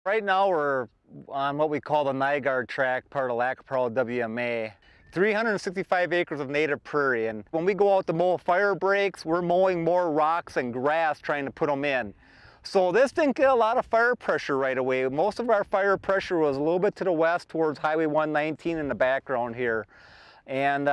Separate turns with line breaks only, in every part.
Right now we're on what we call the Nygaard tract, part of Lac-Pearl WMA. 365 acres of native prairie, and when we go out to mow fire breaks, we're mowing more rocks and grass trying to put them in. So this didn't get a lot of fire pressure right away. Most of our fire pressure was a little bit to the west towards Highway 119 in the background here. And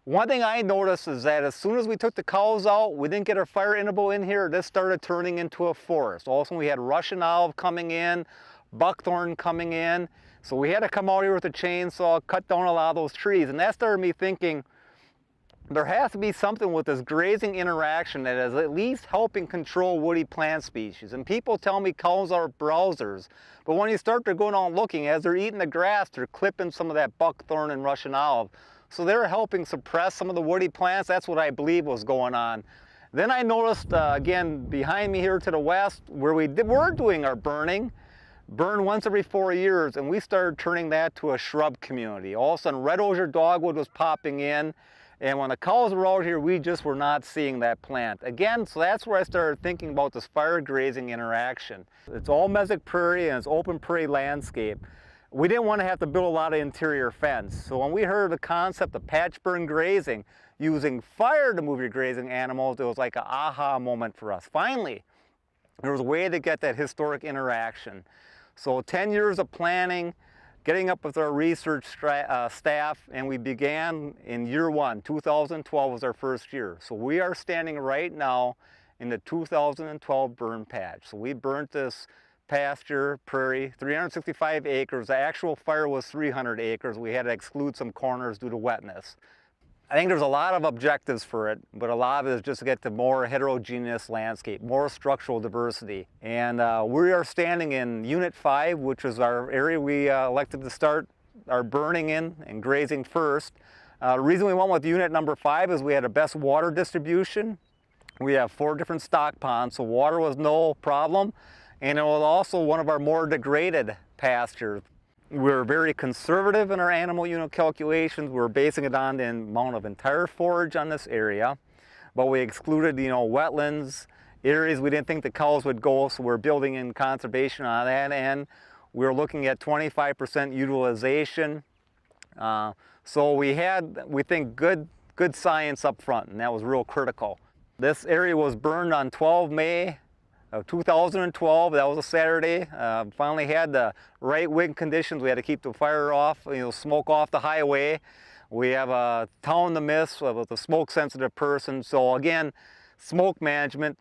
one thing I noticed is that as soon as we took the cows out, we didn't get our fire interval in here, this started turning into a forest. Also, we had Russian olive coming in, buckthorn coming in, so we had to come out here with a chainsaw, cut down a lot of those trees, and that started me thinking, there has to be something with this grazing interaction that is at least helping control woody plant species. And people tell me cows are browsers, but when you start to go out looking, as they're eating the grass, they're clipping some of that buckthorn and Russian olive. So they're helping suppress some of the woody plants. That's what I believe was going on. Then I noticed, again, behind me here to the west, where we're doing our burn once every 4 years, and we started turning that to a shrub community. All of a sudden, red osier dogwood was popping in, and when the cows were out here, we just were not seeing that plant. Again, so that's where I started thinking about this fire grazing interaction. It's all mesic prairie and it's open prairie landscape. We didn't want to have to build a lot of interior fence. So when we heard the concept of patch burn grazing, using fire to move your grazing animals, it was like an aha moment for us. Finally, there was a way to get that historic interaction. So 10 years of planning, getting up with our research staff, and we began in year one. 2012 was our first year. So we are standing right now in the 2012 burn patch. So we burnt this pasture, prairie, 365 acres. The actual fire was 300 acres. We had to exclude some corners due to wetness. I think there's a lot of objectives for it, but a lot of it is just to get to more heterogeneous landscape, more structural diversity. And we are standing in Unit 5, which is our area we elected to start our burning in and grazing first. The reason we went with Unit number 5 is we had the best water distribution. We have 4 different stock ponds, so water was no problem. And it was also one of our more degraded pastures. We're very conservative in our animal unit calculations. We're basing it on the amount of entire forage on this area, but we excluded, wetlands, areas we didn't think the cows would go, so we're building in conservation on that end. We're looking at 25% utilization. So we had, we think, good science up front, and that was real critical. This area was burned on 12 May of 2012, that was a Saturday. Finally had the right wind conditions. We had to keep the fire off, smoke off the highway. We have a town to miss with a smoke sensitive person. So again, smoke management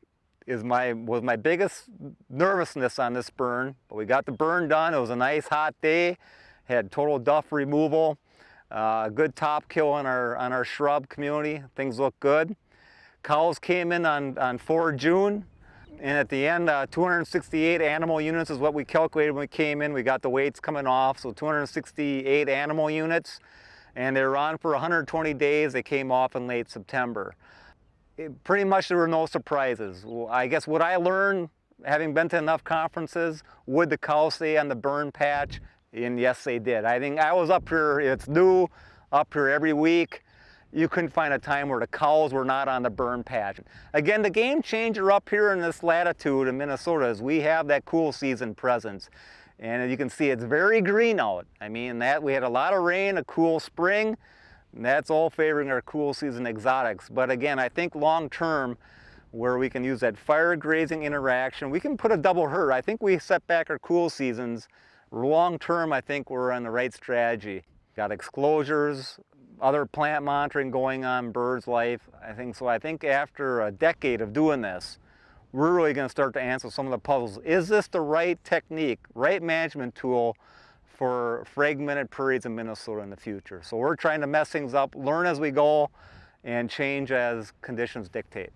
was my biggest nervousness on this burn. But we got the burn done. It was a nice hot day. Had total duff removal. Good top kill on our shrub community. Things look good. Cows came in on 4 June. And at the end, 268 animal units is what we calculated when we came in. We got the weights coming off, so 268 animal units. And they were on for 120 days. They came off in late September. Pretty much there were no surprises. I guess what I learned, having been to enough conferences, would the cows stay on the burn patch? And yes, they did. I think I was up here, it's new, up here every week. You couldn't find a time where the cows were not on the burn patch. Again, the game changer up here in this latitude in Minnesota is we have that cool season presence. And as you can see, it's very green out. I mean, we had a lot of rain, a cool spring, and that's all favoring our cool season exotics. But again, I think long term, where we can use that fire grazing interaction, we can put a double herd. I think we set back our cool seasons. Long term, I think we're on the right strategy. Got exclosures, other plant monitoring going on, birds life. I think after a decade of doing this, we're really going to start to answer some of the puzzles. Is this the right technique, right management tool for fragmented prairies in Minnesota in the future? So we're trying to mess things up, learn as we go, and change as conditions dictate.